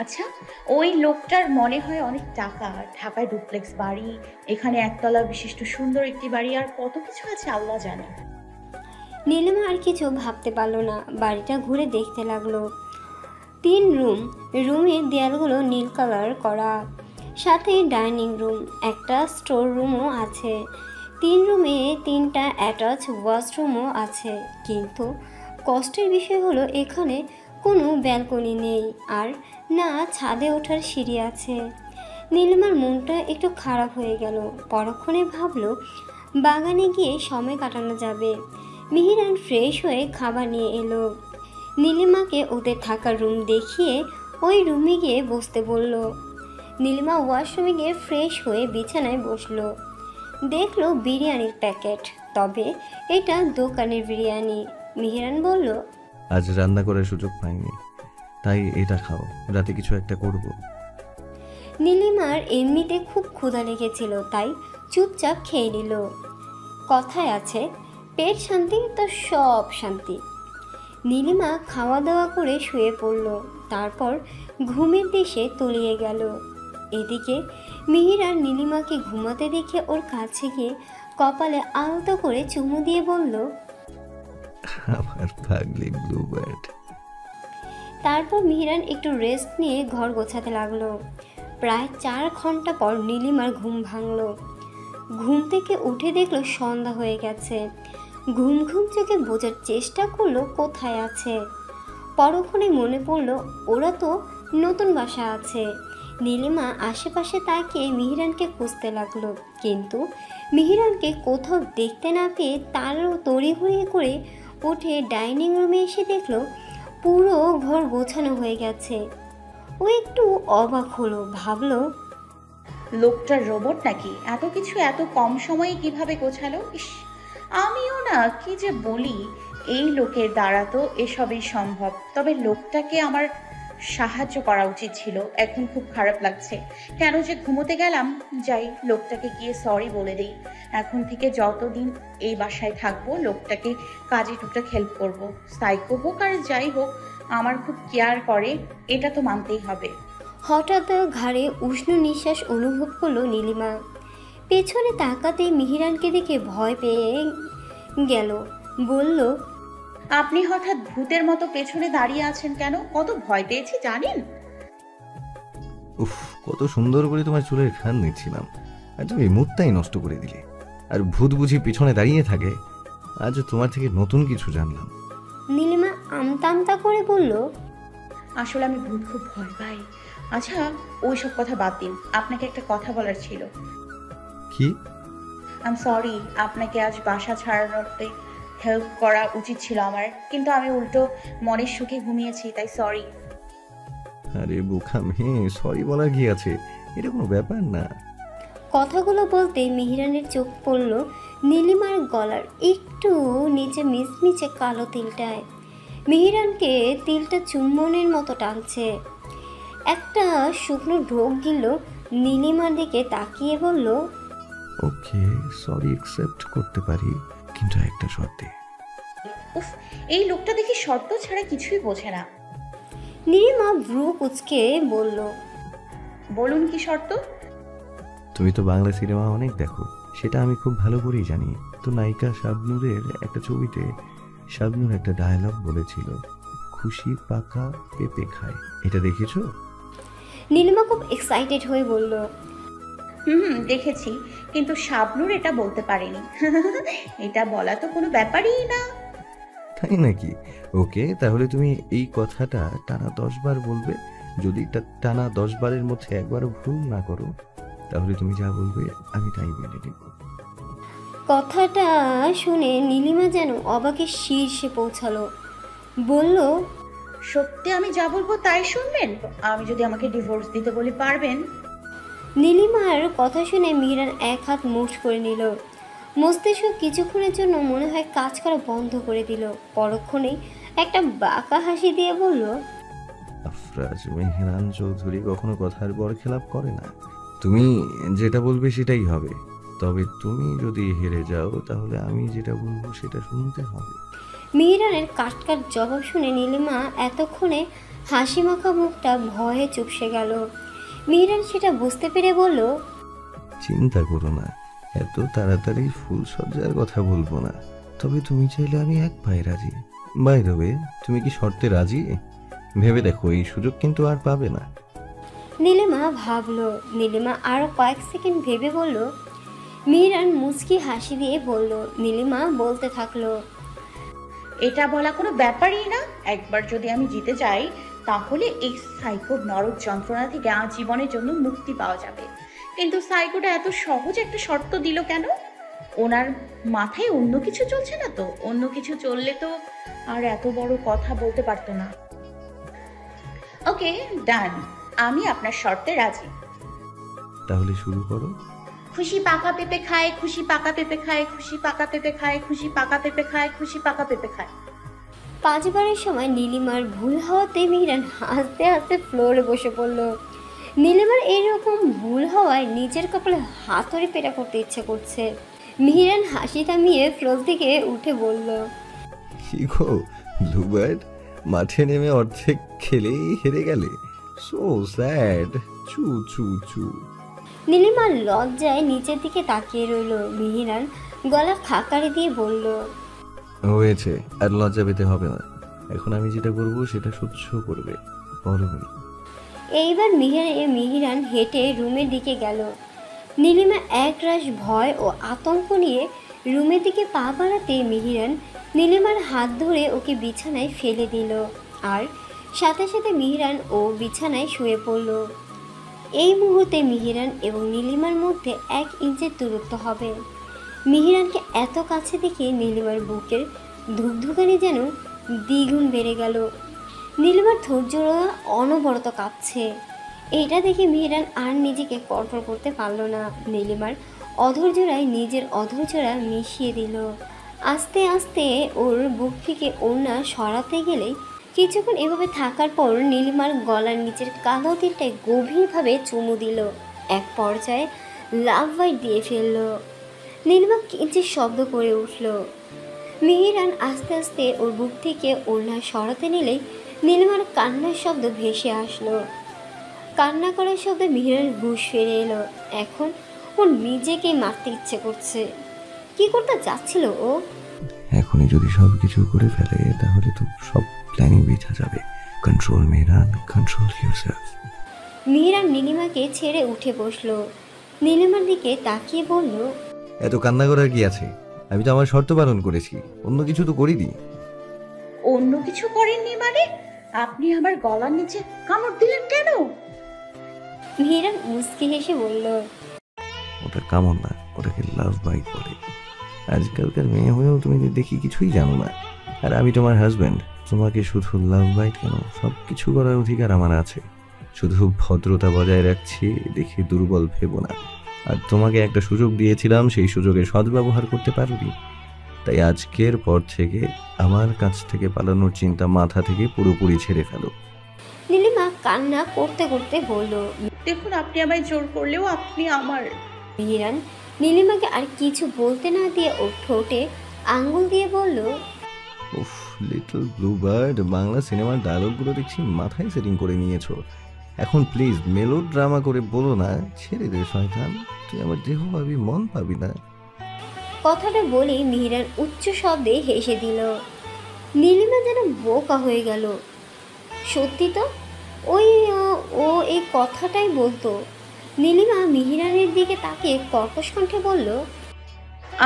আচ্ছা, ওই লোকটার মনে হয় অনেক টাকা। ঢাকায় ডুপ্লেক্স বাড়ি, এখানে একতলা বিশিষ্ট সুন্দর একটি বাড়ি, আর কত কিছু আছে আল্লাহ জানে। নীলিমা আর কিছু ভাবতে পারলো না, বাড়িটা ঘুরে দেখতে লাগলো। 3 রুম, রুমের দেয়ালগুলো নীল কালার করা, সাথে ডাইনিং রুম, একটা স্টোর রুমও আছে। 3 রুমে 3টা অ্যাটাচ ওয়াশরুমও আছে, কিন্তু কষ্টের বিষয় হলো এখানে কোনো ব্যালকনি নেই, আর না ছাদে ওঠার সিঁড়ি আছে। নীলিমার মনটা একটু খারাপ হয়ে গেল। পরক্ষণে ভাবলো বাগানে গিয়ে সময় কাটানো যাবে। মিহিরান ফ্রেশ হয়ে খাবার নিয়ে এলো। নীলিমাকে ওদের থাকার রুম দেখিয়ে ওই রুমে গিয়ে বসতে বলল। নীলিমা ওয়াশরুমে গিয়ে ফ্রেশ হয়ে বিছানায় বসলো। দেখলো বিরিয়ানির প্যাকেট, তবে এটা দোকানের বিরিয়ানি। মিহিরান বলল, আজ রান্না করার সুযোগ পাইনি, তাই এটা খাও, রাতে কিছু একটা করব। নীলিমার এমনিতে খুব ক্ষুধা লেগেছিল, তাই চুপচাপ খেয়ে নিল। কথায় আছে, পেট শান্তি তো সব শান্তি। নীলিমা খাওয়া দাওয়া করে শুয়ে পড়ল, তারপর ঘুমের দেশে তলিয়ে গেল। এদিকে মিহির নীলিমাকে ঘুমাতে দেখে ওর কাছে গিয়ে কপালে আলতো করে চুমু দিয়ে বলল, আমার পাগলি ব্লুবার্ড। তারপর মিহিরান একটু রেস্ট নিয়ে ঘর গোছাতে লাগলো। প্রায় 4 ঘন্টা পর নীলিমার ঘুম ভাঙল। ঘুম থেকে উঠে দেখলো সন্ধ্যা হয়ে গেছে। ঘুম ঘুম চোখে বোঝার চেষ্টা করলো কোথায় আছে। পরক্ষণে মনে পড়লো ওরা তো নতুন বাসা আছে। নীলিমা আশেপাশে তাকিয়ে মিহিরানকে খুঁজতে লাগলো, কিন্তু মিহিরানকে কোথাও দেখতে না পেয়ে তারও তড়িঘড়ি করে উঠে ডাইনিং রুমে এসে দেখলো পুরো ঘর গোছানো হয়ে গেছে। ও একটু অবাক হলো, ভাবলো লোকটা রোবট নাকি? এত কিছু এত কম সময়ে কিভাবে গোছালো! ইস, আমিও না কি যে বলি, এই লোকের দ্বারা তো এসবই সম্ভব। তবে লোকটাকে আমার সাহায্য করা উচিত ছিল। এখন খুব খারাপ লাগছে, কেন যে ঘুমোতে গেলাম। যাই, লোকটাকে গিয়ে সরি বলে দিই। এখন থেকে যতদিন এই বাসায় থাকবো লোকটাকে কাজে টুকটাক হেল্প করবো। সাইকো হোক আর যাই হোক, আমার খুব কেয়ার করে, এটা তো মানতেই হবে। হঠাৎ ঘাড়ে উষ্ণ নিঃশ্বাস অনুভব করলো নীলিমা। পেছনে তাকাতেই মিহিরানকে দেখে ভয় পেয়ে গেল। বলল, আপনি হঠাৎ ভূতের মতো পেছনে দাঁড়িয়ে আছেন কেন? কত ভয় পেয়েছি জানেন? উফ, কত সুন্দর করে তোমার চুলের ঘ্রাণ নিচ্ছিলাম, আর তুমি মুডটাই নষ্ট করে দিলে। আর ভূত বুঝি পিছনে দাঁড়িয়ে থাকে? আজ তোমার থেকে নতুন কিছু জানলাম। নীলিমা আমতা আমতা করে বলল, আসলে আমি ভূত খুব ভয় পাই। আচ্ছা, ওইসব কথা বাদ দিন, আপনাকে একটা কথা বলার ছিল। কি? আই এম সরি, আপনাকে আজ বাসা ছাড়ানোতে হেল্প করা উচিত ছিল আমার, কিন্তু আমি উল্টো মনের সুখে ঘুমিয়েছি, তাই সরি। আরে বোকা মেয়ে, সরি বলার কি আছে? এটা কোনো ব্যাপার না। কথাগুলো বলতে মিহিরানের চোখ পড়ল নীলিমার গলার একটু নিচে মিচমিচে কালো তিলটায়। মিহিরানকে তিলটা চুম্বনের মতো টানছে। একটা শুকনো ঢোক গিল নীলিমার দিকে তাকিয়ে বলল, ওকে, সরি অ্যাকসেপ্ট করতে পারি, কিন্তু একটা শর্তে। উফ, এই লোকটা দেখি শর্ত ছাড়া কিছুই বোঝে না। নীলিমা ভ্রু কুচকে বলল, বলুন কি শর্ত? তুমি তো বাংলা সিনেমা অনেক দেখো, সেটা আমি খুব ভালো করেই জানি। তো নায়িকা শাবনূরের একটা ছবিতে শাবনূর একটা ডায়লগ বলেছিল, খুশি পাকা পেঁপে খায়। এটা দেখেছো? নীলিমা খুব এক্সাইটেড হয়ে বলল, হুম, দেখেছি, কিন্তু শাবনূর এটা বলতে পারেনি। এটা বলা তো কোনো ব্যাপারই না। তাই নাকি? ওকে, তাহলে তুমি এই কথাটা টানা 10 বার বলবে। যদি টানা 10 বারের মধ্যে একবারও ভুল না করো, তাহলে তুমি যা বলবে আমি তাই মেনে নেব। কথাটা শুনে নীলিমা যেন অবাকের শীর্ষে পৌঁছালো। বলল, সত্যি আমি যা বলবো তাই শুনবেন? আমি যদি আমাকে ডিভোর্স দিতে বলি পারবেন? নীলিমার কথা শুনে মিহিরান এক হাত মুঠ করে নিল। মস্তিষ্ক কিছুক্ষণের জন্য মনে হয় কাজ করা বন্ধ করে দিল। পরক্ষণেই একটা বাঁকা হাসি দিয়ে বলল, আফরাজ মেহরান চৌধুরী কখনো কথার বরখেলাপ করে না। তুমি যেটা বলবে সেটাই হবে, তবে তুমি যদি হেরে যাও তাহলে আমি যেটা বলবো সেটা শুনতে হবে। মিহিরানের কাটকাট জবাব শুনে নীলিমা এতক্ষণে হাসি মাখা মুখটা ভয়ে চুপসে গেল। মিহিরান সেটা বুঝতে পেরে বলল, চিন্তা করো না, এত তাড়াতাড়ি ফুল সজ্জার কথা বলবো না। তবে তুমি চাইলে আমি এক পায়ে রাজি। বাই দ্য ওয়ে, তুমি কি শর্তে রাজি? ভেবে দেখো, এই সুযোগ কিন্তু আর পাবে না। নীলিমা ভাবলো। নীলিমা আরও কয়েক সেকেন্ড ভেবে বলল। মিহিরান মুচকি হাসি দিয়ে বলল। নীলিমা বলতে থাকলো, এটা বলা কোনো ব্যাপারই না। একবার যদি আমি জিতে যাই তাহলে এই সাইকোর নরক যন্ত্রণা থেকে আজীবনের জন্য মুক্তি পাওয়া যাবে। কিন্তু সাইকোটা এত সহজ একটা শর্ত দিল কেন? ওনার মাথায় অন্য কিছু চলছে না তো? অন্য কিছু চললে তো আর এত বড় কথা বলতে পারতো না। ওকে, ডান, আমি আপনার শর্তে রাজি। তাহলে শুরু করো। খুশি পাকা পেঁপে খায়, খুশি পাকা পেঁপে খায়, খুশি পাকা পেঁপে খায়, খুশি পাকা পেঁপে খায়, খুশি পাকা পেঁপে খায়। 5 বারের সময় নীলিমার ভুল হওয়াতে মিহিরান হাসতে হাসতে ফ্লোরে বসে পড়ল। নীলিমার এইরকম ভুল হওয়ায় নিজের কপালে হাতুড়ি পেটা করতে ইচ্ছে করছে। মিহিরান হাসি থামিয়ে ফ্লোর থেকে উঠে বলল, কি গো ব্লুবার্ড, মাঠে নেমে অর্ধেক খেলেই হেরে গেলে? So sad. চু চু চু। নীলিমার লজ্জায় নিচের দিকে তাকিয়ে রইল। মিহিরান গলা খাকারি দিয়ে বলল, হয়েছে, আর লজ্জা পেতে হবে না। এখন আমি যেটা করবো সেটা সহ্য করবে। বলবে। এইবার মিহিরান হেঁটে রুমের দিকে গেল। নীলিমা একরাশ ভয় ও আতঙ্ক নিয়ে রুমের দিকে পা বাড়াতে মিহিরান নীলিমার হাত ধরে ওকে বিছানায় ফেলে দিল। আর সাথে সাথে মিহিরান ও বিছানায় শুয়ে পড়ল। এই মুহূর্তে মিহিরান এবং নীলিমার মধ্যে 1 ইঞ্চের দূরত্ব হবে। মিহিরানকে এত কাছে দেখে নীলিমার বুকের ধুকধুকানি যেন দ্বিগুণ বেড়ে গেল। নীলিমার ধৈর্যরা অনবরত কাঁপছে। এটা দেখে মিহিরান আর নিজেকে কন্ট্রোল করতে পারল না। নীলিমার অধৈর্যরায় নিজের অধৈর্যরা মিশিয়ে দিল। আস্তে আস্তে ওর বুক থেকে ওড়না সরাতে গেলেই কিছুক্ষণ এভাবে থাকার পর নীলিমার গলার নিচের কালো তিলটায় গভীরভাবে চুমু দিল। এক পর্যায়ে লাভ বাইট দিয়ে ফেলল। নীলিমা কিঞ্চিৎ শব্দ করে উঠল। মিহিরান আস্তে আস্তে ওর বুক থেকে ওড়না সরাতে নিলেই নীলিমার কান্নার শব্দ ভেসে আসলো। কান্না করার শব্দে মিহিরান হুঁশ ফিরে এলো। এখন ওর নিজেকেই মারতে ইচ্ছে করছে। কি করতে যাচ্ছিল ও? এখনই যদি সব কিছু করে ফেলে তাহলে তো সব প্ল্যানিং বৃথা যাবে। Control Mehran, control yourself. Mihiran নীলিমাকে ছেড়ে উঠে বসলো। নীলিমার দিকে তাকিয়ে বলল, এত কান্না করার কি আছে? আমি তো আমার শর্ত পালন করেছি, অন্য কিছু তো করিনি। অন্য কিছু করেননি মানে? আপনি আমার গলার নিচে কামড় দিলেন কেন? মিহিরান মুচকি হেসে বলল, ওটা কামড় না, ওটাকে লাভ বাইট বলে। আজকালকার মেয়ে হয়েও তুমি দেখি কিছুই জানো না। আর আমি তোমার হাজব্যান্ড, তোমাকে শুধু লাভ বাইট কেন, সব কিছু করার অধিকার আমার আছে। শুধু ভদ্রতা বজায় রাখছি দেখে দুর্বল ভেবো না। আর তোমাকে একটা সুযোগ দিয়েছিলাম, সেই সুযোগে সদ্ব্যবহার করতে পারোনি। তাই আজকের পর থেকে আমার কাছ থেকে পালানোর চিন্তা মাথা থেকে পুরোপুরি ছেড়ে ফেলো। নীলিমা কান্না করতে করতে বলল। দেখুন, আপনি আমায় জোর করলেও আপনি আমার। মিহিরান নীলিমাকে আর কিছু বলতে না দিয়ে ওর ঠোঁটে আঙ্গুল দিয়ে বলল, উফ, লিটল ব্লু বার্ড, বাংলা সিনেমার ডায়লগগুলো দেখছি মাথায় সেটিং করে নিয়েছো। এখন প্লিজ মেলো ড্রামা করে বলো না, ছেড়ে দে শয়তান, তুই আমার দেহ পাবি, মন পাবি না। কথাটা বলে মিহিরান উচ্চ শব্দে হেসে দিল। নীলিমা যেন বোকা হয়ে গেল। সত্যি তো, ও এই কথাটাই বলতো। নীলিমা মিহিরানের দিকে তাকিয়ে কর্কশ কণ্ঠে বলল,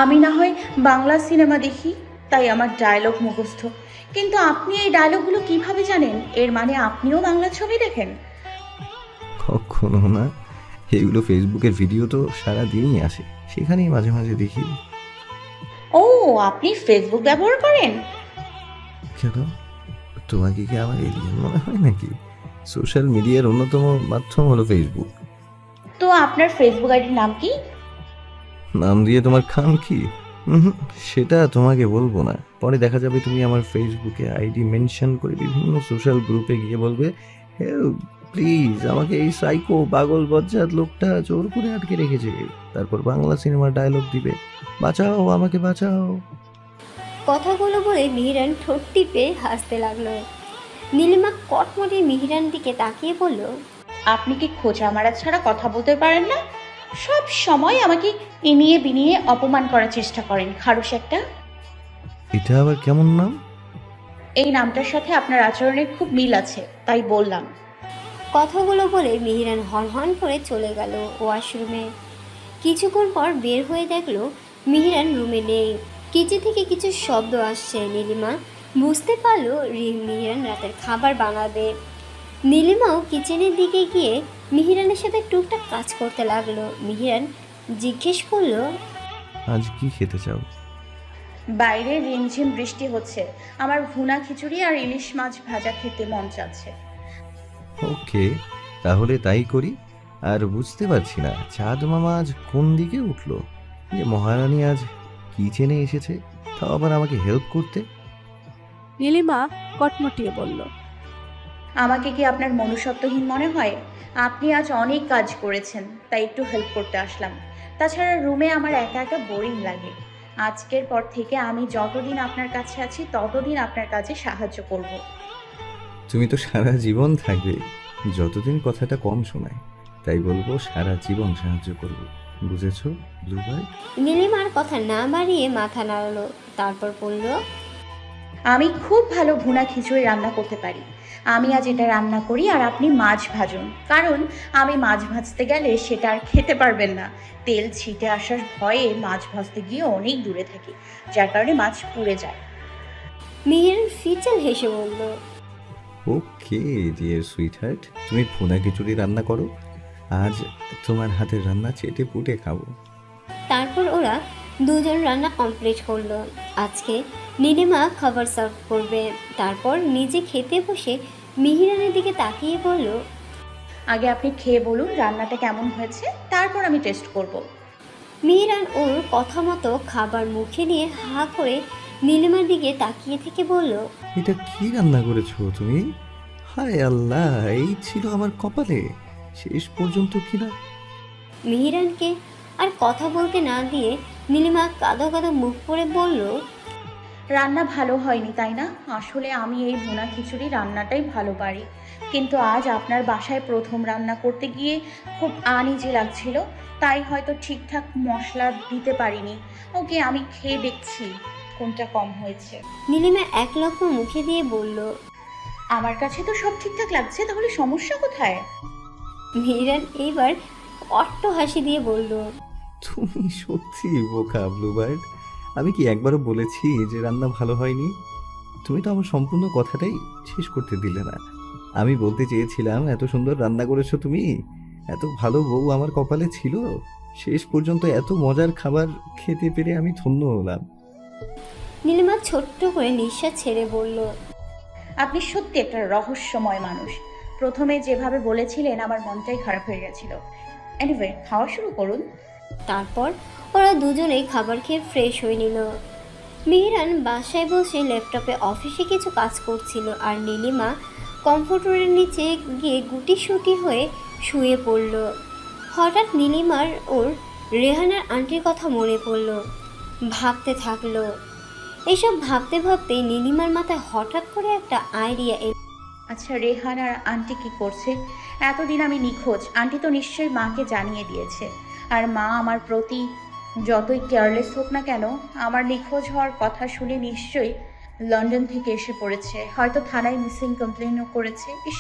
আমি না হয় বাংলা সিনেমা দেখি, তাই আমার ডায়লগ মুখস্থ। কিন্তু আপনি এই ডায়লগগুলো কিভাবে জানেন? এর মানে আপনিও বাংলা ছবি দেখেন? কখনো না, এগুলো ফেসবুকের ভিডিও তো সারাদিনই আসে, সেখানেই মাঝে মাঝে দেখি। ও, আপনি ফেসবুক ব্যবহার করেন? কেন, তোমাকে কি আমার এলিয়েন মনে হয় নাকি? সোশ্যাল মিডিয়ার অন্যতম মাধ্যম হলো ফেসবুক। তো আপনার ফেসবুক আইডির নাম কি? নাম দিয়ে তোমার খাম কি? সেটা তোমাকে বলবো না। পরে দেখা যাবে তুমি আমার ফেসবুকে আইডি মেনশন করে বিভিন্ন সোশ্যাল গ্রুপে গিয়ে বলবে, হেল্প প্লিজ, আমাকে এই সাইকো পাগল বজ্জাত লোকটা জোর করে আটকে রেখেছে। তারপর বাংলা সিনেমার ডায়লগ দিবে, বাঁচাও আমাকে বাঁচাও। কথাগুলো বলে মিহিরান ঠোঁট টিপে হাসতে লাগলো। নীলিমা কটমটে মিহিরান দিকে তাকিয়ে বলল, আপনি কি খোঁচা মারা ছাড়া কথা বলতে পারেন না? সব সময় আমাকে ইনিয়ে বিনিয়ে অপমান করার চেষ্টা করেন, খারুস একটা। এটা আবার কেমন নাম? এই নামটার সাথে আপনার আচরণের খুব মিল আছে, তাই বললাম। কথাগুলো বলে মিহিরান হনহন করে চলে গেল ওয়াশরুমে। কিছুক্ষণ পর বের হয়ে দেখলো মিহিরান রুমে নেই। কিচেন থেকে কিছু শব্দ আসছে। নীলিমা বুঝতে পারলো মিহিরান রাতের খাবার বানাবে। নীলিমাও কিচেনের দিকে গিয়ে মিহিরানের সাথে টুকটাক কাজ করতে লাগলো। মিহিরান জিজ্ঞেস করলো, আজ কি খেতে চাও? বাইরে রিমঝিম বৃষ্টি হচ্ছে, আমার ভুনা খিচুড়ি আর ইলিশ মাছ ভাজা খেতে মন চাচ্ছে। ওকে, তাহলে তাই করি। আর বুঝতে পারছি না চাঁদ মামা আজ কোন দিকে উঠলো যে মহারানী আজ কিচেনে এসেছে, তাও আবার আমাকে হেল্প করতে। নীলিমা কটমটিয়ে বলল, আমাকে কি আপনার মনুষ্যত্বহীন মনে হয়? আপনি আজ অনেক কাজ করেছেন, তাই একটু হেল্প করতে আসলাম। তাছাড়া রুমে আমার একা একা বোরিং লাগে। আজকের পর থেকে আমি যতদিন আপনার কাছে আছি ততদিন আপনার কাজে সাহায্য করব। তুমি তো সারা জীবন থাকবে, যতদিন কথাটা কম শোনায়, তাই বলবো সারা জীবন সাহায্য করবো। বুঝেছো ব্লুবার্ড? নীলিমার কথা না বাড়িয়ে মাথা নাড়ালো। তারপর বলল, আমি খুব ভালো ভুনা খিচুড়ি রান্না করতে পারি। আমি আজ এটা রান্না করি আর আপনি মাছ ভাজুন, কারণ আমি মাছ ভাজতে গেলে সেটা আর খেতে পারবেন না। তেল ছিটে আসার ভয়ে মাছ ভাজতে গিয়ে অনেক দূরে থাকি, যার কারণে মাছ পুড়ে যায়। মিহিরান ফিচেল হেসে বলল, ওকে ডিয়ার সুইটহার্ট, তুমি ভুনা খিচুড়ি রান্না করো, আজ তোমার হাতের রান্না চেটে পুটে খাবো। তারপর ওরা দুজন রান্না কমপ্লিট করলো। আজকে নীলিমা খাবার সার্ভ করবে। তারপর নিজে খেতে বসে মিহিরানের দিকে তাকিয়ে বলল, আগে আপনি খেয়ে বলুন রান্নাটা কেমন হয়েছে, তারপর আমি টেস্ট করব। মিহিরান ওর কথা মতো খাবার মুখে নিয়ে হা করে নীলিমার দিকে তাকিয়ে থেকে বলল, এটা কি রান্না করেছো তুমি? হায় আল্লাহ, এই ছিল আমার কপালে শেষ পর্যন্ত কিনা। মিহিরানকে আর কথা বলতে না দিয়ে নীলিমা কাঁদো কাঁদো মুখ করে বলল, রান্না ভালো হয়নি তাই না? আসলে আমি এই ভুনা খিচুড়ি রান্নাটাই ভালো পারি, কিন্তু আজ আপনার বাসায় প্রথম রান্না করতে গিয়ে খুব আনইজি লাগছিল, তাই হয়তো ঠিকঠাক মশলা দিতে পারিনি। ওকে, আমি খেয়ে দেখছি কোনটা কম হয়েছে। নীলিমা এক লক্ষ্য মুখে দিয়ে বলল। আমার কাছে তো সব ঠিকঠাক লাগছে, তাহলে সমস্যা কোথায়? মিহিরান এইবার অট্ট হাসি দিয়ে বলল, তুমি সত্যি বোকা ব্লুবার্ড, আমি কি একবারও বলেছি যে রান্না ভালো হয়নি? তুমি তো আমার সম্পূর্ণ কথাটাই শেষ করতে দিলে না। আমি বলতে চেয়েছিলাম এত সুন্দর রান্না করেছো তুমি, এত ভালো বউ আমার কপালে ছিল, শেষ পর্যন্ত এত মজার খাবার খেতে পেরে আমি ধন্য হলাম। নীলিমা ছোট্ট করে নিঃশ্বাস ছেড়ে বলল, আপনি সত্যি একটা রহস্যময় মানুষ। প্রথমে যেভাবে বলেছিলেন আমার মনটাই খারাপ হয়ে গেছিল। এনিওয়ে, খাওয়া শুরু করুন। তারপর ওরা দুজনেই খাবার খেয়ে ফ্রেশ হয়ে নিল। মিহিরান বাসায় বসে ল্যাপটপে অফিসে কিছু কাজ করছিল আর নীলিমা কম্পিউটারের নিচে গিয়ে গুটিসুটি হয়ে শুয়ে পড়ল। হঠাৎ নীলিমার ওর রেহানার আন্টির কথা মনে পড়ল। ভাবতে থাকলো। এসব ভাবতে ভাবতে নীলিমার মাথায় হঠাৎ করে একটা আইডিয়া এলো। আচ্ছা, রেহান আর আন্টি কি করছে? এতদিন আমি নিখোঁজ, আন্টি তো নিশ্চয়ই মাকে জানিয়ে দিয়েছে। আর মা আমার প্রতি যতই কেয়ারলেস হোক না কেন, আমার নিখোঁজ হওয়ার কথা শুনে নিশ্চয়ই লন্ডন থেকে এসে পড়েছে, হয়তো থানায় মিসিং কমপ্লেনও করেছে। ইস,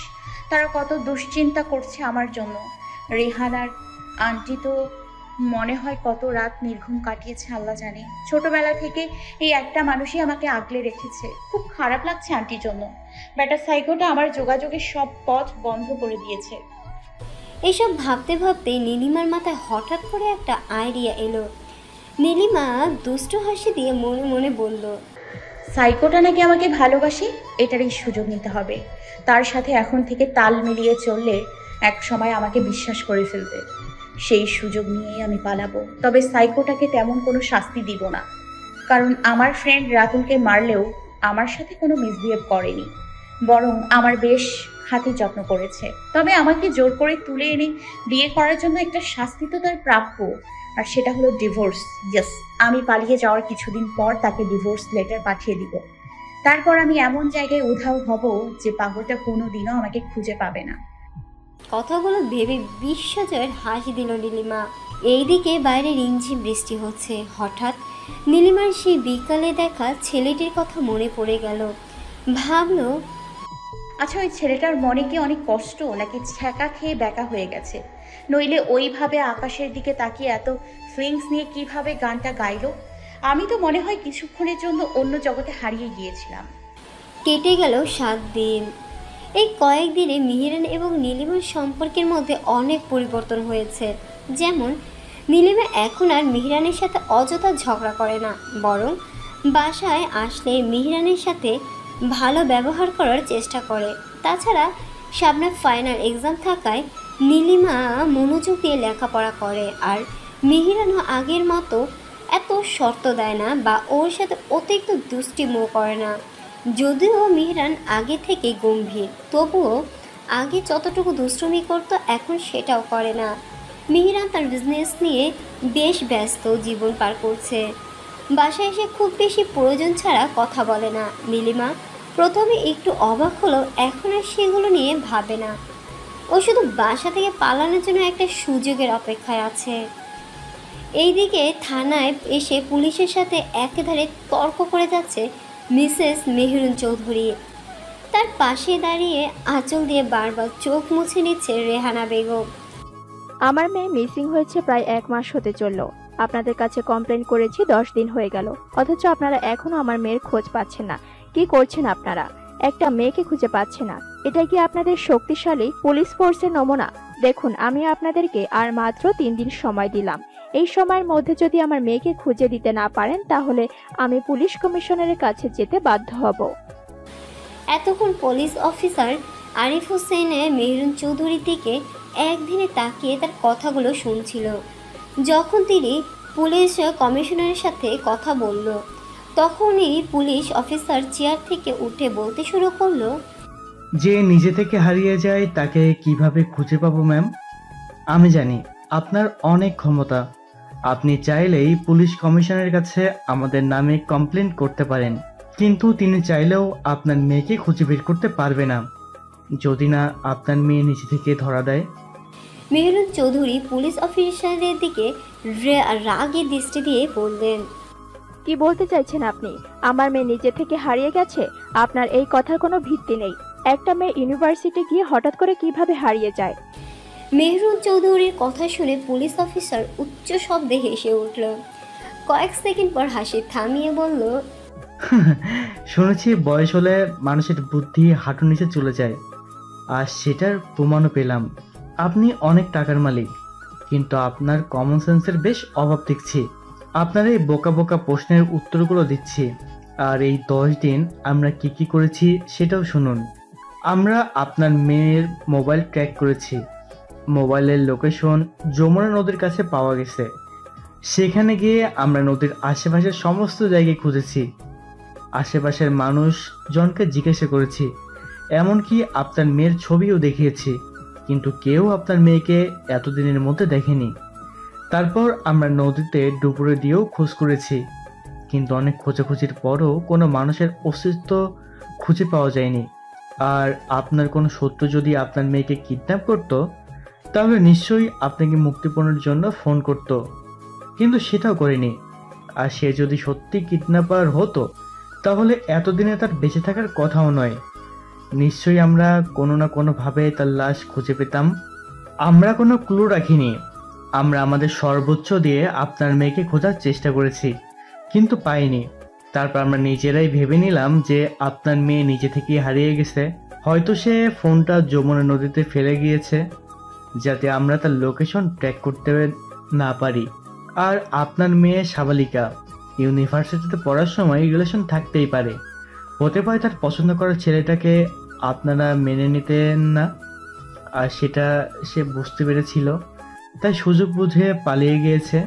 তারা কত দুশ্চিন্তা করছে আমার জন্য। রেহান আর আন্টি তো মনে হয় কত রাত নির্ঘুম কাটিয়েছে আল্লাহ জানে। ছোটবেলা থেকে এই একটা মানুষই আমাকে আগলে রেখেছে। খুব খারাপ লাগছে আন্টির জন্য। ব্যাটা সাইকোটা আমার যোগাযোগের সব পথ বন্ধ করে দিয়েছে। এসব ভাবতে ভাবতে নীলিমার মাথায় হঠাৎ করে একটা আইডিয়া এলো। নীলিমা দুষ্ট হাসি দিয়ে মনে মনে বলল, সাইকোটা নাকি আমাকে ভালোবাসে, এটারই সুযোগ নিতে হবে। তার সাথে এখন থেকে তাল মিলিয়ে চললে এক সময় আমাকে বিশ্বাস করে ফেলবে। সেই সুযোগ নিয়েই আমি পালাবো। তবে সাইকোটাকে তেমন কোনো শাস্তি দিব না, কারণ আমার ফ্রেন্ড রাতুলকে মারলেও আমার সাথে কোনো মিসবিহেভ করেনি, বরং আমার বেশ খাতির যত্ন করেছে। তবে আমাকে জোর করে তুলে এনে বিয়ে করার জন্য একটা শাস্তি তো তার প্রাপ্য, আর সেটা হলো ডিভোর্স। ইয়েস, আমি পালিয়ে যাওয়ার কিছুদিন পর তাকে ডিভোর্স লেটার পাঠিয়ে দিব। তারপর আমি এমন জায়গায় উধাও হব যে পাগলটা কোনোদিনও আমাকে খুঁজে পাবে না। কথাগুলো ভেবে বিশ্বজয়ের হাসি দিল নীলিমা। এইদিকে বাইরে রিমঝিম বৃষ্টি হচ্ছে। হঠাৎ নীলিমার সেই বিকালে দেখা ছেলেটির কথা মনে পড়ে গেল। ভাবলো, আচ্ছা, ওই ছেলেটার মনে কি অনেক কষ্ট, নাকি ছ্যাঁকা খেয়ে ব্যাকা হয়ে গেছে? নইলে ওইভাবে আকাশের দিকে তাকিয়ে এত ফিলিংস নিয়ে কিভাবে গানটা গাইলো? আমি তো মনে হয় কিছুক্ষণের জন্য অন্য জগতে হারিয়ে গিয়েছিলাম। কেটে গেল 7 দিন। এই কয়েকদিনে মিহিরান এবং নীলিমার সম্পর্কের মধ্যে অনেক পরিবর্তন হয়েছে। যেমন নীলিমা এখন আর মিহিরানের সাথে অযথা ঝগড়া করে না, বরং বাসায় আসলে মিহিরানের সাথে ভালো ব্যবহার করার চেষ্টা করে। তাছাড়া সামনে ফাইনাল এক্সাম থাকায় নীলিমা মনোযোগ দিয়ে লেখাপড়া করে, আর মিহিরানও আগের মতো এত শর্ত দেয় না বা ওর সাথে অতিরিক্ত দুষ্টিমো করে না। যদিও মিহিরান আগে থেকে গম্ভীর, তবুও আগে যতটুকু দুষ্টুমি করতো এখন সেটাও করে না। মিহিরান তার বিজনেস নিয়ে বেশ ব্যস্ত জীবন পার করছে। বাসায় এসে খুব বেশি প্রয়োজন ছাড়া কথা বলে না। নীলিমা প্রথমে একটু অবাক হলো, এখন আর সেগুলো নিয়ে ভাবে না। ও শুধু বাসা থেকে পালানোর জন্য একটা সুযোগের অপেক্ষায় আছে। এইদিকে থানায় এসে পুলিশের সাথে একেধারে তর্ক করে যাচ্ছে মিসেস মেহরুন চৌধুরী। তার পাশে দাঁড়িয়ে আঁচল দিয়ে বারবার চোখ মুছে নিচ্ছে রেহানা বেগম। আমার মেয়ে মিসিং হয়েছে প্রায় 1 মাস হতে চলল। আপনাদের কাছে কমপ্লেন করেছি 10 দিন হয়ে গেল, অথচ আপনারা এখনো আমার মেয়ের খোঁজ পাচ্ছেন না। কি করছেন আপনারা? একটা মেয়েকে খুঁজে পাচ্ছেন না। এটা কি আপনাদের শক্তিশালী পুলিশ ফোর্সের নমুনা? দেখুন, আমি আপনাদেরকে আর মাত্র 3 দিন সময় দিলাম। এই সময়ের মধ্যে যদি আমার মেয়েকে খুঁজে দিতে না পারেন, তাহলে আমি পুলিশ কমিশনারের কাছে যেতে বাধ্য হব। এতক্ষণ পুলিশ অফিসার আরিফ হোসেনের মেহরুন চৌধুরীর দিকে একদিনে তাকিয়ে তার কথাগুলো শুনছিল। যখন তিনি পুলিশ কমিশনারের সাথে কথা বলল, তখনই পুলিশ অফিসার চেয়ার থেকে উঠে বলতে শুরু করলো, যে নিজে থেকে হারিয়ে যায় তাকে কিভাবে খুঁজে পাবো ম্যাম? আমি জানি আপনার অনেক ক্ষমতা। আপনি চাইলেই পুলিশ কমিশনারের কাছে আমাদের নামে কমপ্লেন করতে পারেন, কিন্তু তিনি চাইলেও আপনার মেয়েকে খুঁজে বের করতে পারবে না, যদি না আপনার মেয়ে নিজে থেকে ধরা দেয়। মেহরুন চৌধুরী পুলিশ অফিসারের দিকে রাগের দৃষ্টি দিয়ে বললেন, কি বলতে চাইছেন আপনি? আমার মেয়ে নিজে থেকে হারিয়ে গেছে? আপনার এই কথার কোনো ভিত্তি নেই। একটা মেয়ে ইউনিভার্সিটি গিয়ে হঠাৎ করে কিভাবে হারিয়ে যায়? মেহরুন চৌধুরীর কথা শুনে পুলিশ অফিসার উচ্চ শব্দে হেসে উঠল। কয়েক সেকেন্ড পর হাসি থামিয়ে বলল, শুনেছি বয়স হলে মানুষের বুদ্ধি হাঁটুর নিচে চলে যায়, আর সেটার প্রমাণও পেলাম। আপনি অনেক টাকার মালিক, কিন্তু আপনার কমন সেন্সের বেশ অভাব দেখছি। আপনার এই বোকা বোকা প্রশ্নের উত্তরগুলো দিচ্ছি, আর এই 10 দিন আমরা কি কি করেছি সেটাও শুনুন। আমরা আপনার মেয়ের মোবাইল ট্র্যাক করেছি। মোবাইলের লোকেশন যমুনা নদীর কাছে পাওয়া গেছে। সেখানে গিয়ে আমরা নদীর আশেপাশের সমস্ত জায়গায় খুঁজেছি। আশেপাশের মানুষজনকে জিজ্ঞাসা করেছি, এমনকি আপনার মেয়ের ছবিও দেখিয়েছি, কিন্তু কেউ আপনার মেয়েকে এতদিনের মধ্যে দেখেনি। তারপর আমরা নদীতে ডুবুরে দিয়েও খোঁজ করেছি, কিন্তু অনেক খোঁজাখুঁজির পরও কোনো মানুষের অস্তিত্ব খুঁজে পাওয়া যায়নি। আর আপনার কোনো শত্রু যদি আপনার মেয়েকে কিডন্যাপ করতো, তাহলে নিশ্চয়ই আপনাকে মুক্তিপণের জন্য ফোন করত, কিন্তু সেটাও করেনি। আর সে যদি সত্যি কিডন্যাপার হতো, তাহলে এতদিনে তার বেঁচে থাকার কথাও নয়। নিশ্চয়ই আমরা কোনো না কোনোভাবে তার লাশ খুঁজে পেতাম। আমরা কোনো ক্লু রাখিনি। আমরা আমাদের সর্বোচ্চ দিয়ে আপনার মেয়েকে খোঁজার চেষ্টা করেছি, কিন্তু পাইনি। তারপর আমরা নিজেরাই ভেবে নিলাম যে আপনার মেয়ে নিজে থেকেই হারিয়ে গেছে। হয়তো সে ফোনটা যমুনা নদীতে ফেলে গিয়েছে, যাতে আমরা তার লোকেশন ট্র্যাক করতে না পারি। আর আপনার মেয়ে সাবালিকা, ইউনিভার্সিটিতে পড়ার সময় রিলেশন থাকতেই পারে। হতে পারে তার পছন্দ করা ছেলেটাকে আপনারা মেনে নিতেন না, আর সেটা সে বুঝতে পেরেছিল, তাই সুযোগ বুঝে পালিয়ে গিয়েছে।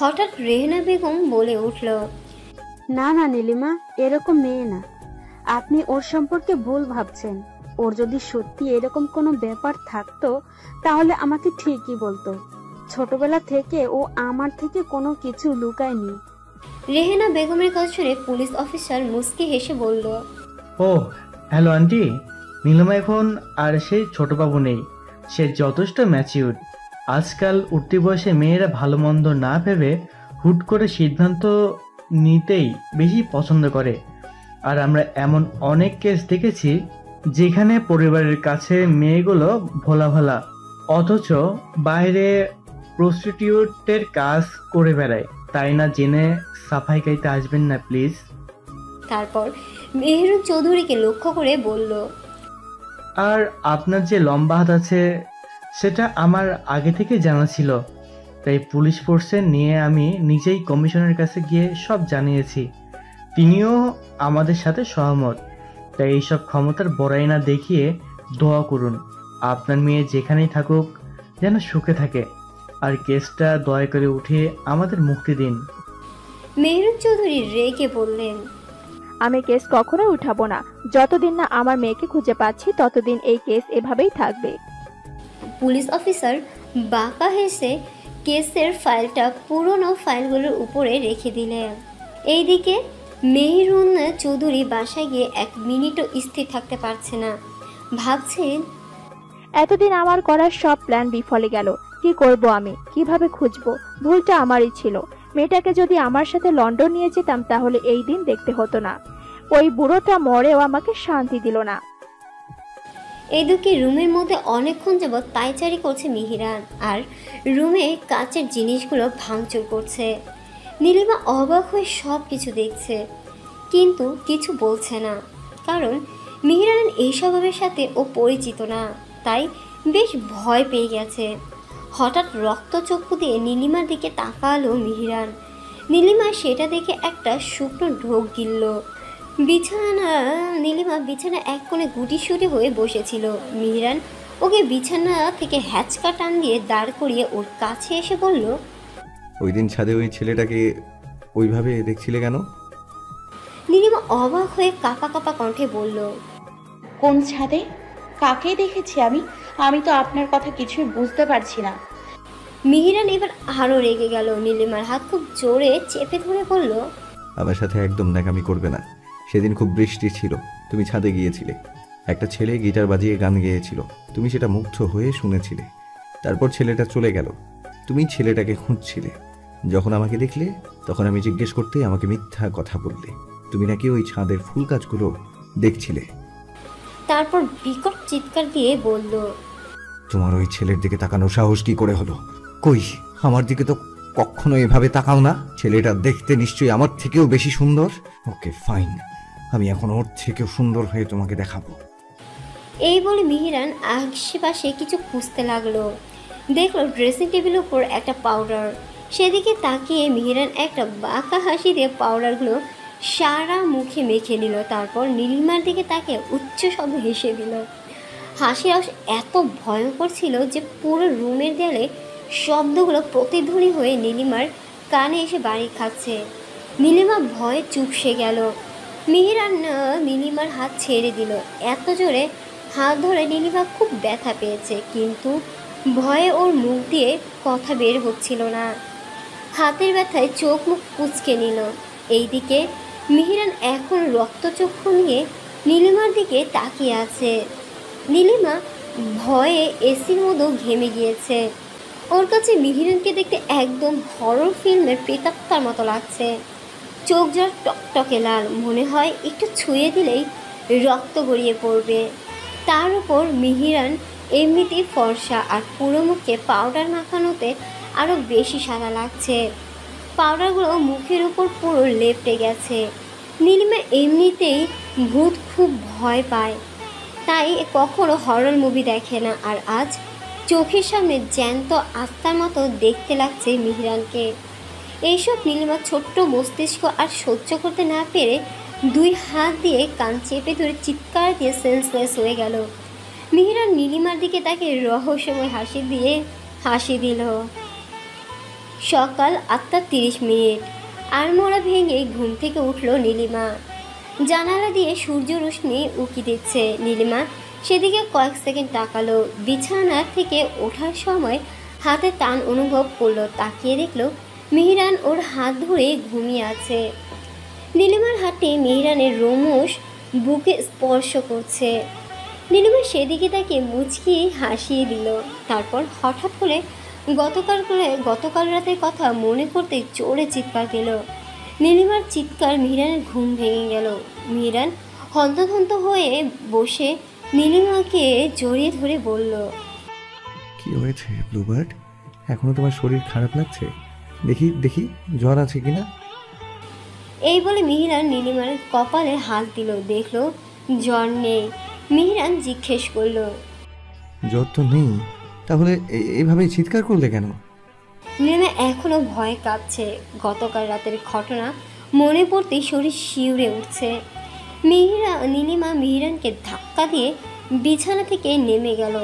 হঠাৎ রেহানা বেগম বলে উঠল, না না নীলিমা, এরকম মেয়ে না। আপনি ওর সম্পর্কে ভুল ভাবছেন। ওর যদি সত্যি এরকম কোনো ব্যাপার থাকতো, তাহলে আমাকে ঠিকই বলতো। ছোটবেলা থেকে ও আমার থেকে কোনো কিছু লুকায়নি। রেহেনা বেগমের কথা শুনে পুলিশ অফিসার মুস্কি হেসে বলল, ও হ্যালো আন্টি, নীলিমা এখন আর সেই ছোট বাবু নেই, সে যথেষ্ট ম্যাচিউর। আজকাল উঠতি বয়সে মেয়েরা ভালো মন্দ না ভেবে হুট করে সিদ্ধান্ত নিতেই বেশি পছন্দ করে। আর আমরা এমন অনেক কেস দেখেছি যেখানে পরিবারের কাছে মেয়েগুলো ভোলা ভালা, অথচ বাইরে প্রস্টিটিউটের কাজ করে বেড়ায়। তাই না জেনে সাফাই গাইতে আসবেন না প্লিজ। তারপর মেহেরুন চৌধুরীকে লক্ষ্য করে বলল, আর আপনার যে লম্বা হাত আছে সেটা আমার আগে থেকে জানা ছিল, তাই পুলিশ ফোর্সে নিয়ে আমি নিজেই কমিশনের কাছে গিয়ে সব জানিয়েছি। তিনিও আমাদের সাথে সহমত। তাই এইসব ক্ষমতার বড়াই না দেখিয়ে দোয়া করুন আপনার মেয়ে যেখানেই থাকুক যেন সুখে থাকে। আর কেসটা দয়া করে উঠে আমাদের মুক্তি দিন। মেহেরুন চৌধুরী রেগে বললেন, আমি কেস কখনো উঠাবো না। যতদিন না আমার মেয়েকে খুঁজে পাচ্ছি ততদিন এই কেস এভাবেই থাকবে। পুলিশ অফিসার বাঁকা হেসে কেসের ফাইলটা পুরনো ফাইলগুলোর উপরে রেখে দিলেন। এইদিকে মেহেরুন চৌধুরী বাসায় গিয়ে 1 মিনিটও স্থির থাকতে পারছে না। ভাবছেন, এতদিন আমার করা সব প্ল্যান বিফলে গেল। কি করব আমি, কিভাবে খুঁজবো? ভুলটা আমারই ছিল। মেয়েটাকে যদি আমার সাথে লন্ডন নিয়ে যেতাম তাহলে এই দিন দেখতে হতো না। ওই বুড়োটা মরেও আমাকে শান্তি দিল না। এদিকে রুমের মধ্যে অনেকক্ষণ যাবৎ পায়চারি করছে মিহিরান, আর রুমে কাচের জিনিসগুলো ভাঙচুর করছে। নীলিমা অবাক হয়ে সব কিছু দেখছে, কিন্তু কিছু বলছে না, কারণ মিহিরান এই স্বভাবের সাথে ও পরিচিত না, তাই বেশ ভয় পেয়ে গেছে। হঠাৎ রক্তচক্ষু দিয়ে নীলিমার দিকে তাকালো মিহিরান। নীলিমা সেটা দেখে একটা শুকনো ঢোক গিলল। নীলিমা বিছানা এক কোণে গুটিসুটি হয়ে বসেছিল। মিহিরান ওকে বিছানা থেকে হ্যাচকা টান দিয়ে দাঁড় করিয়ে ওর কাছে এসে বলল, ওই দিন ছাদে ওই ছেলেটাকে ওইভাবে দেখছিলে কেন? নীলিমা অবাক হয়ে কাঁপা কাঁপা কণ্ঠে বলল, কোন ছাদে? কাকে দেখেছি আমি? আমি তো আপনার কথা কিছুই বুঝতে পারছি না। মিহিরান এবার আরো রেগে গেল। নীলিমার হাত খুব জোরে চেপে ধরে বলল, আমার সাথে একদম ন্যাকামি করবে না। সেদিন খুব বৃষ্টি ছিল, তুমি ছাদে গিয়েছিলে। একটা ছেলে গিটার বাজিয়ে গান গেয়েছিল, তুমি সেটা মুগ্ধ হয়ে শুনেছিলে। তারপর ছেলেটা চলে গেল, তুমি ছেলেটাকে খুঁজছিলে। যখন আমাকে দেখলে তখন আমি জিজ্ঞেস করতেই আমাকে মিথ্যা কথা বললে। তুমি নাকি ওই ছাদের ফুল গাছগুলো দেখছিলে। তারপর বিকট চিৎকার দিয়ে বলল, তোমার ওই ছেলের দিকে তাকানোর সাহস কি করে হলো? কই, আমার দিকে তো কখনো এভাবে তাকাও না। ছেলেটা দেখতে নিশ্চয়ই আমার থেকেও বেশি সুন্দর। ওকে ফাইন, আমি এখন ওর থেকেও সুন্দর হয়ে তোমাকে দেখাবো। এই বলে মিহিরান আশেপাশে কিছু খুঁজতে লাগলো। দেখলো ড্রেসিং টেবিলের উপর একটা পাউডার। সেদিকে তাকিয়ে মিহিরান একটা বাঁকা হাসি দিয়ে পাউডারগুলো সারা মুখে মেখে নিল। তারপর নীলিমার দিকে তাকে উচ্চ শব্দে হেসে দিল। হাসির আওয়াজ এত ভয়ঙ্কর ছিল যে পুরো রুমের দেয়ালে শব্দগুলো প্রতিধ্বনি হয়ে নীলিমার কানে এসে বাড়ি খাচ্ছে। নীলিমা ভয়ে চুপসে গেল। মিহিরান নীলিমার হাত ছেড়ে দিল। এত জোরে হাত ধরে নীলিমা খুব ব্যথা পেয়েছে, কিন্তু ভয়ে ওর মুখ দিয়ে কথা বের হচ্ছিল না। হাতের ব্যথায় চোখ মুখ কুঁচকে নিল। এইদিকে মিহিরান এখন রক্তচক্ষু নিয়ে নীলিমার দিকে তাকিয়ে আছে। নীলিমা ভয়ে এসির মতো ঘেমে গিয়েছে। ওর কাছে মিহিরানকে দেখতে একদম হরর ফিল্মের প্রেতাত্মার মতো লাগছে। চোখ যার টকটকে লাল, মনে হয় একটু ছুঁয়ে দিলেই রক্ত গড়িয়ে পড়বে। তার উপর মিহিরান এমনিতেই ফর্সা, আর পুরো মুখে পাউডার মাখানোতে আরও বেশি সাদা লাগছে। পাউডারগুলো মুখের উপর পুরো লেপটে গেছে। নীলিমা এমনিতেই ভূত খুব ভয় পায়, তাই কখনো হরর মুভি দেখে না। আর আজ চোখের সামনে জ্যান্ত আত্মার মতো দেখতে লাগছে মিহিরানকে। এইসব নীলিমার ছোট্ট মস্তিষ্ক আর সহ্য করতে না পেরে 2 হাত দিয়ে কান চেপে ধরে চিৎকার দিয়ে সেন্সলেস হয়ে গেল। মিহিরান নীলিমার দিকে তাকে রহস্যময় হাসি দিল। সকাল 8:30। আড়মোড়া ভেঙে ঘুম থেকে উঠল নীলিমা। জানালা দিয়ে সূর্য রশ্মি উকি দিচ্ছে। নীলিমা সেদিকে কয়েক সেকেন্ড তাকালো। বিছানা থেকে ওঠার সময় হাতে টান অনুভব করলো। তাকিয়ে দেখলো মেহেরান ওর হাত ধরে ঘুমিয়ে আছে। নীলিমার হাতে মেহেরানের রোমশ বুকে স্পর্শ করছে। নীলিমা সেদিকে তাকে মুচকি হাসিয়ে দিল। তারপর হঠাৎ করে গতকাল রাতের কথা মনে করতে জোরে চিৎকার দিল। নীলিমার চিৎকার মেহেরানের ঘুম ভেঙে গেল। মেহেরান হন্তদন্ত হয়ে বসে নীলিমাকে জড়িয়ে ধরে বলল, কি হয়েছে ব্লুবার্ড? এখনো তোমার শরীর খারাপ লাগছে? দেখি দেখি জ্বর আছে কিনা। এই বলে মেহেরান নীলিমার কপালে হাত দিল। দেখলো জ্বর নেই। মেহেরান জিজ্ঞেস করলো, জ্বর তো নেই, তাহলে এইভাবে চিৎকার করলে কেন? নীলিমা এখনো ভয় কাঁপছে। গতকাল রাতের ঘটনা মনে পড়তেই শরীর শিউরে উঠছে। নীলিমা মেহেরানকে ধাক্কা দিয়ে বিছানা থেকে নেমে গেল।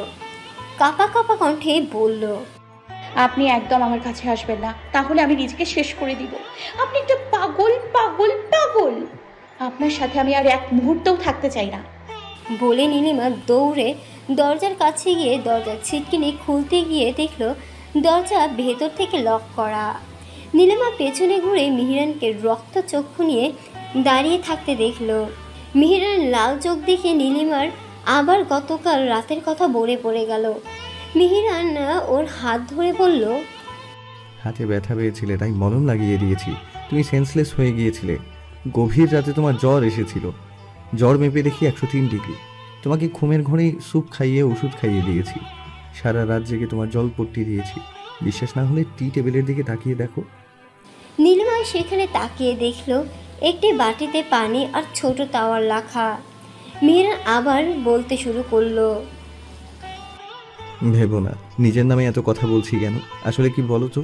কাঁপা কাঁপা কণ্ঠে বলল, আপনি একদম আমার কাছে আসবেন না, তাহলে আমি নিজেকে শেষ করে দিব। আপনি একটা পাগল পাগল পাগল। আপনার সাথে আমি আর এক মুহূর্তও থাকতে চাই না। বলে নীলিমা দৌড়ে দরজার কাছে গিয়ে দরজার ছিটকিনি খুলতে গিয়ে দেখলো দরজা ভেতর থেকে লক করা। নীলিমা পেছনে ঘুরে মেহেরানকে রক্তচক্ষু নিয়ে দাঁড়িয়ে থাকতে দেখলো। মেহেরান লাল চোখ দেখে নীলিমার আবার গতকাল রাতের কথা মনে পড়ে গেল। মেহেরান ওর হাত ধরে বলল, হাতে ব্যথা পেয়েছিলে তাই মলম লাগিয়ে দিয়েছি। তুমি সেন্সলেস হয়ে গিয়েছিলে। গভীর রাতে তোমার জ্বর এসেছিল। জ্বর মেপে দেখি 103 ডিগ্রি। তোমাকে ঘুমের ঘরেই স্যুপ খাইয়ে ওষুধ খাইয়ে দিয়েছি। সারা রাত জেগে তোমার জল পট্টি দিয়েছি। বিশ্বাস না হলে টি টেবিলের দিকে তাকিয়ে দেখো। নীলিমা সেখানে তাকিয়ে দেখলো একটি বাটিতে পানি আর ছোট তাওয়ার রাখা। মেহেরান আবার বলতে শুরু করলো, ভেবো না নিজের নামে এত কথা বলছি কেন। আসলে কি বলো তো,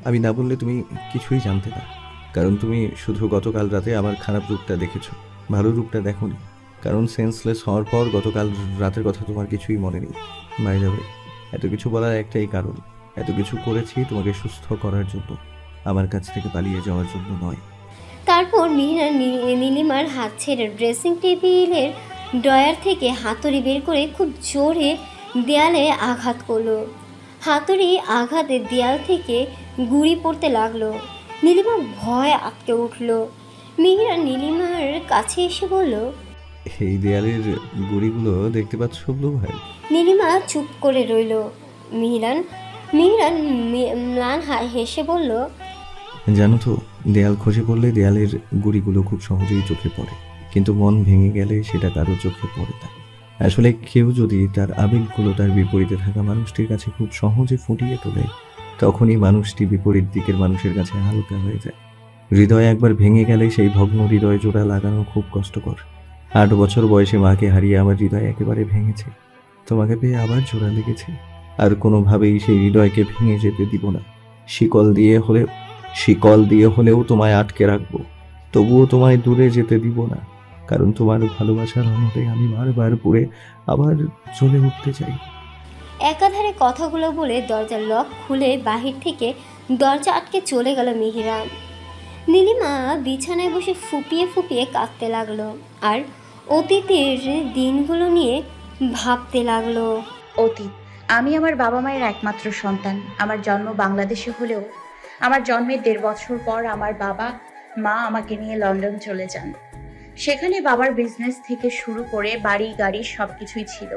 আমি না বললে তুমি কিছুই জানতে না। কারণ তুমি শুধু গতকাল রাতে আমার খারাপ রূপটা দেখেছো, ভালো রূপটা দেখোনি। কারণ সেন্সলেস হওয়ার পর গতকাল রাতের কথা তোমার কিছুই মনে নেই। বাই দ্য ওয়ে, এত কিছু বলার একটাই কারণ, এত কিছু করেছি তোমাকে সুস্থ করার জন্য, আমার কাছ থেকে পালিয়ে যাওয়ার জন্য নয়। তারপর মেহেরান নীলিমার হাত ছেড়ে ড্রেসিং টেবিলের ড্রয়ার থেকে হাতুড়ি বের করে খুব জোরে দেয়ালে আঘাত করলো। হাতুড়ি আঘাতে দেয়াল থেকে গুঁড়ি পড়তে লাগলো। নীলিমা ভয় আটকে উঠল। মেহেরান নীলিমার কাছে এসে বলল, এই দেয়ালের গুড়িগুলো দেখতে পাচ্ছ ব্লু ভাই? নীলিমা চুপ করে রইল। মেহেরান ম্লান হেসে বলল, জানো তো, দেয়াল খসে পড়লে দেয়ালের গুড়িগুলো খুব সহজেই চোখে পড়ে, কিন্তু মন ভেঙে গেলে সেটা কারো চোখে পড়ে না। আসলে কেউ যদি তার আবেগগুলো তার বিপরীতে থাকা মানুষটির কাছে খুব সহজে ফুটিয়ে তোলে, তখনই মানুষটি বিপরীত দিকের মানুষের কাছে হালকা হয়ে যায়। হৃদয় একবার ভেঙে গেলে সেই ভগ্ন হৃদয় জোড়া লাগানো খুব কষ্টকর। 8 বছর বয়সে মাকে হারিয়ে আমার হৃদয় একেবারে ভেঙেছে। তোমাকে পেয়ে আবার জোড়া লেগেছে। আর কোনোভাবেই সেই হৃদয়কে ভেঙে যেতে দিব না। শিকল দিয়ে হলেও তোমায় আটকে রাখবো। তবুও তোমায় দূরে যেতে দিব না, কারণ তোমার ভালোবাসার অনতে আমি বারবার পড়ে আবার চলে উঠতে চাই। একাধারে কথাগুলো বলে দরজার লক খুলে বাহির থেকে দরজা আটকে চলে গেল মেহেরান। নীলিমা বিছানায় বসে ফুপিয়ে ফুপিয়ে কাঁদতে লাগলো আর অতীতের দিনগুলো নিয়ে ভাবতে লাগলো। অতীত, আমি আমার বাবা মায়ের একমাত্র সন্তান। আমার জন্ম বাংলাদেশে হলেও আমার জন্মের 1.5 বছর পর আমার বাবা মা আমাকে নিয়ে লন্ডন চলে যান। সেখানে বাবার বিজনেস থেকে শুরু করে বাড়ি গাড়ি সবকিছুই ছিল।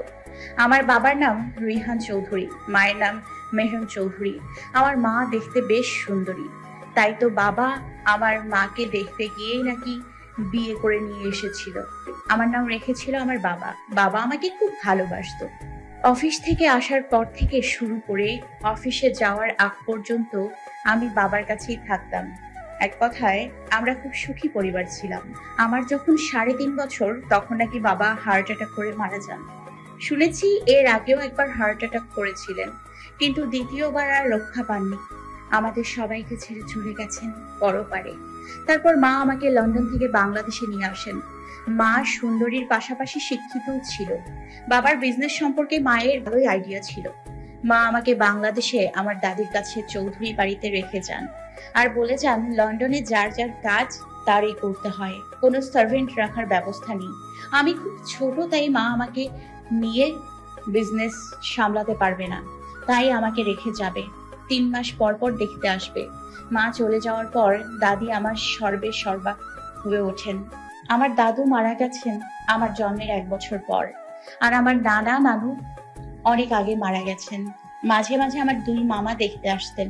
আমার বাবার নাম রিহান চৌধুরী, মায়ের নাম মেহরুন চৌধুরী। আমার মা দেখতে বেশ সুন্দরী, তাই তো বাবা আমার মাকে দেখতে গিয়েই নাকি বিয়ে করে নিয়ে এসেছিল। আমার নাম রেখেছিল আমার বাবা। বাবা আমাকে খুব ভালোবাসতো। অফিস থেকে আসার পর থেকে শুরু করে অফিসে যাওয়ার আগ পর্যন্ত আমি বাবার কাছেই থাকতাম। এক কথায় আমরা খুব সুখী পরিবার ছিলাম। আমার যখন 3.5 বছর তখন নাকি বাবা হার্ট অ্যাটাক করে মারা যান। শুনেছি এর আগেও একবার হার্ট অ্যাটাক করেছিলেন, কিন্তু দ্বিতীয়বার আর রক্ষা পাননি। আমাদের সবাইকে ছেড়ে চলে গেছেন পরপারে। তারপর মা আমাকে লন্ডন থেকে বাংলাদেশে নিয়ে আসেন। মা সুন্দরীর পাশাপাশি শিক্ষিতও ছিল। বাবার বিজনেস সম্পর্কে মায়ের ভালোই আইডিয়া ছিল। মা আমাকে বাংলাদেশে আমার দাদির কাছে চৌধুরী বাড়িতে রেখে যান আর বলে যান লন্ডনে যার যার কাজ তারই করতে হয়, কোনো সার্ভেন্ট রাখার ব্যবস্থা নেই। আমি খুব ছোট, তাই মা আমাকে নিয়ে বিজনেস সামলাতে পারবে না, তাই আমাকে রেখে যাবে। 3 মাস পর পর দেখতে আসবে। মা চলে যাওয়ার পর দাদি আমার সর্বে সর্বা হয়ে ওঠেন। আমার দাদু মারা গেছেন আমার জন্মের 1 বছর পর, আর আমার নানা নানু অনেক আগে মারা গেছেন। মাঝে মাঝে আমার 2 মামা দেখতে আসতেন,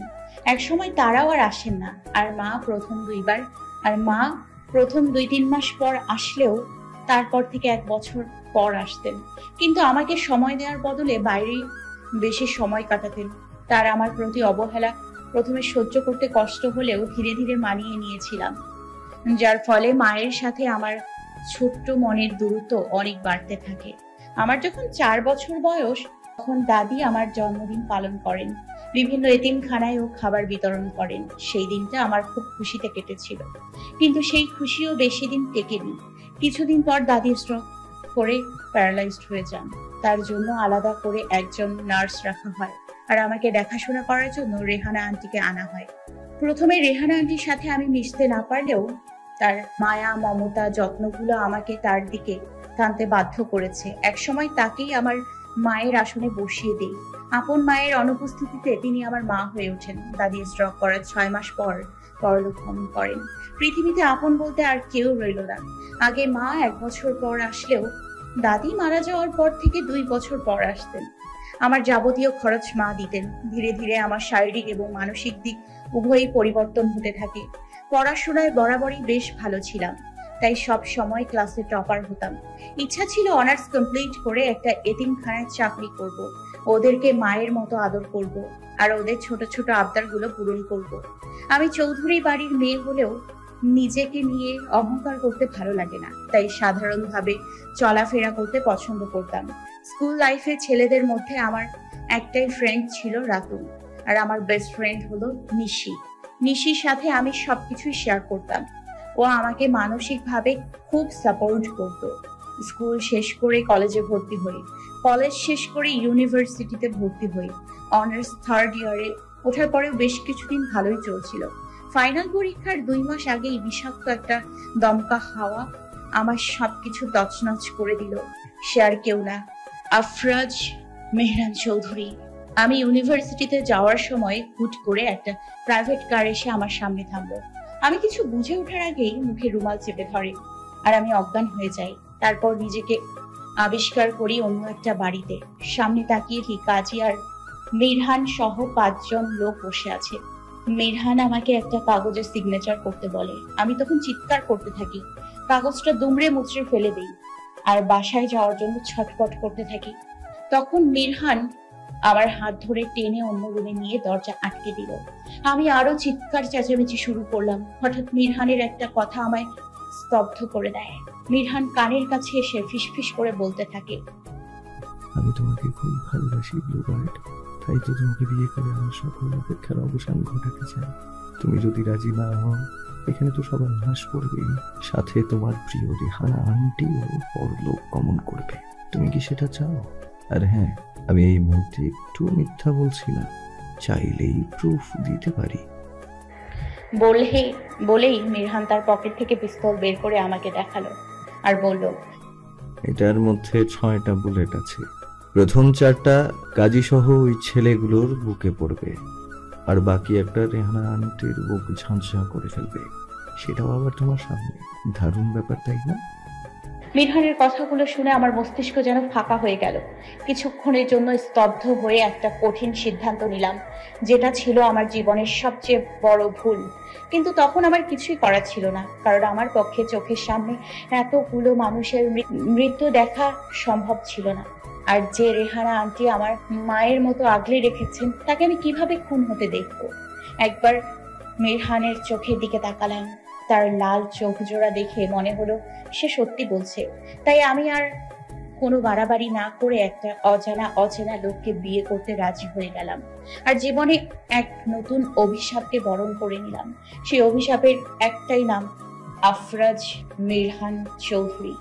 এক সময় তারাও আর আসেন না। আর মা প্রথম 2-3 মাস পর আসলেও তারপর থেকে 1 বছর পর আসতেন, কিন্তু আমাকে সময় দেওয়ার বদলে বাইরে বেশি সময় কাটাতেন। তার আমার প্রতি অবহেলা প্রথমে সহ্য করতে কষ্ট হলেও ধীরে ধীরে মানিয়ে নিয়েছিলাম, যার ফলে মায়ের সাথে আমার ছোট্ট মনের দূরত্ব অনেক বাড়তে থাকে। আমার যখন 4 বছর বয়স, তখন দাদি আমার জন্মদিন পালন করেন, বিভিন্ন এতিমখানায়ও খাবার বিতরণ করেন। সেই দিনটা আমার খুব খুশিতে কেটেছিল, কিন্তু সেই খুশিও বেশি দিন টেকেনি। কিছুদিন পর দাদি স্ট্রোক করে প্যারালাইজড হয়ে যান। তার জন্য আলাদা করে একজন নার্স রাখা হয়, আর আমাকে দেখাশোনা করার জন্য রেহানা আন্টিকে আনা হয়। প্রথমে রেহানা আন্টির সাথে আমি মিশতে না পারলেও তার মায়া, মমতা, যত্নগুলো আমাকে তার দিকে টানতে বাধ্য করেছে। একসময় তাকেই আমার মায়ের আসনে বসিয়ে দিই। আপন মায়ের অনুপস্থিতিতে তিনি আমার মা হয়ে ওঠেন। দাদি স্ট্রোক করার 6 মাস পর পরলোক গমন করেন। পৃথিবীতে আপন বলতে আর কেউ রইল না। আগে মা 1 বছর পর আসলেও দাদি মারা যাওয়ার পর থেকে 2 বছর পর আসতেন। আমার যাবতীয় খরচ মা দিতেন। ধীরে ধীরে আমার শারীরিক এবং মানসিক দিক উভয়ই পরিবর্তন হতে থাকে। পড়াশোনায় বরাবরই বেশ ভালো ছিলাম, তাই সব সময় ক্লাসে টপার হতাম। ইচ্ছা ছিল অনার্স কমপ্লিট করে একটা এতিমখানায় চাকরি করব, ওদেরকে মায়ের মতো আদর করব, আর ওদের ছোট ছোট আবদারগুলো পূরণ করব। আমি চৌধুরী বাড়ির মেয়ে হলেও নিজেকে নিয়ে অহংকার করতে ভালো লাগে না, তাই সাধারণভাবে চলাফেরা করতে পছন্দ করতাম। স্কুল লাইফে ছেলেদের মধ্যে আমার একটাই ফ্রেন্ড ছিল, রাতুল, আর আমার বেস্ট ফ্রেন্ড হলো নিশি। নিশির সাথে আমি সবকিছুই শেয়ার করতাম। ও আমাকে মানসিকভাবে খুব সাপোর্ট করতো। স্কুল শেষ করে কলেজে ভর্তি হই, কলেজ শেষ করে ইউনিভার্সিটিতে ভর্তি হই। অনার্স 3rd ইয়ারে ওঠার পরেও বেশ কিছুদিন ভালোই চলছিল। ফাইনাল পরীক্ষার 2 মাস আগেই বিষাক্ত একটা দমকা হাওয়া আমার সবকিছু তছনছ করে দিল। সে আর কেউ না, আফরাজ মেহরান চৌধুরী। আমি ইউনিভার্সিটিতে যাওয়ার সময় হুট করে একটা প্রাইভেট কার এসে আমার সামনে থামলো। আমি কিছু বুঝে ওঠার আগেই মুখে রুমাল চেপে ধরে, আর আমি অজ্ঞান হয়ে যাই। তারপর নিজেকে আবিষ্কার করি অন্য একটা বাড়িতে। সামনে তাকিয়ে ঠিক কাজী আর মিরহান সহ 5 জন লোক বসে আছে। মিরহান আমাকে একটা কাগজে সিগনেচার করতে বলে। আমি তখন চিৎকার করতে থাকি, কাগজটা দুমড়ে মুচড়ে ফেলে দিই, আর বাসায় যাওয়ার জন্য ছটফট করতে থাকি। তখন মিরহান আমার হাত ধরে টেনে অন্য রুমে নিয়ে দরজা আটকে দিল। আমি আরো চিৎকার চেঁচামেচি শুরু করলাম। হঠাৎ মিরহানের একটা কথা আমায় স্তব্ধ করে দেয়। মিরহান কানের কাছে এসে ফিসফিস করে বলতে থাকে, আমি তোমাকে খুব ভালোবাসি ব্লুবার্ড, তাই তো তোমাকে বিয়ে করে আমার সকল অপেক্ষার অবসান ঘটাতে চাই। তুমি যদি রাজি না হও, এখানে তো সবার নাশ করবেই, সাথে তোমার প্রিয় রেহানা আন্টিও পরলোক গমন করবে। তুমি কি সেটা চাও? আর হ্যাঁ, আমি এই মুহূর্তে একটু মিথ্যা বলছি না, চাইলেই প্রুফ দিতে পারি। বলেই মিরহান তার পকেট থেকে পিস্তল বের করে আমাকে দেখালো আর বলল, এটার মধ্যে 6টা বুলেট আছে। প্রথম 4টা কাজী সহ ওই ছেলেগুলোর বুকে পড়বে, আর বাকি একটা রেহানা আন্টির বুক ঝাঁঝা করে ফেলবে, সেটাও আবার তোমার সামনে। দারুণ ব্যাপার, তাই না? মিরহানের কথাগুলো শুনে আমার মস্তিষ্ক যেন ফাঁকা হয়ে গেল। কিছুক্ষণের জন্য স্তব্ধ হয়ে একটা কঠিন সিদ্ধান্ত নিলাম, যেটা ছিল আমার জীবনের সবচেয়ে বড় ভুল। কিন্তু তখন আমার কিছুই করার ছিল না, কারণ আমার পক্ষে চোখের সামনে এতগুলো মানুষের মৃত্যু দেখা সম্ভব ছিল না। আর যে রেহানা আন্টি আমার মায়ের মতো আগলে রেখেছেন, তাকে আমি কিভাবে খুন হতে দেখবো? একবার মিরহানের চোখের দিকে তাকালাম। তার লাল চোখ জোড়া দেখে মনে হলো সে সত্যি বলছে। তাই আমি আর কোনো বাড়াবাড়ি না করে একটা অচেনা লোককে বিয়ে করতে রাজি হয়ে গেলাম, আর জীবনে এক নতুন অভিশাপকে বরণ করে নিলাম। সেই অভিশাপের একটাই নাম, আফরাজ মিরহান চৌধুরী।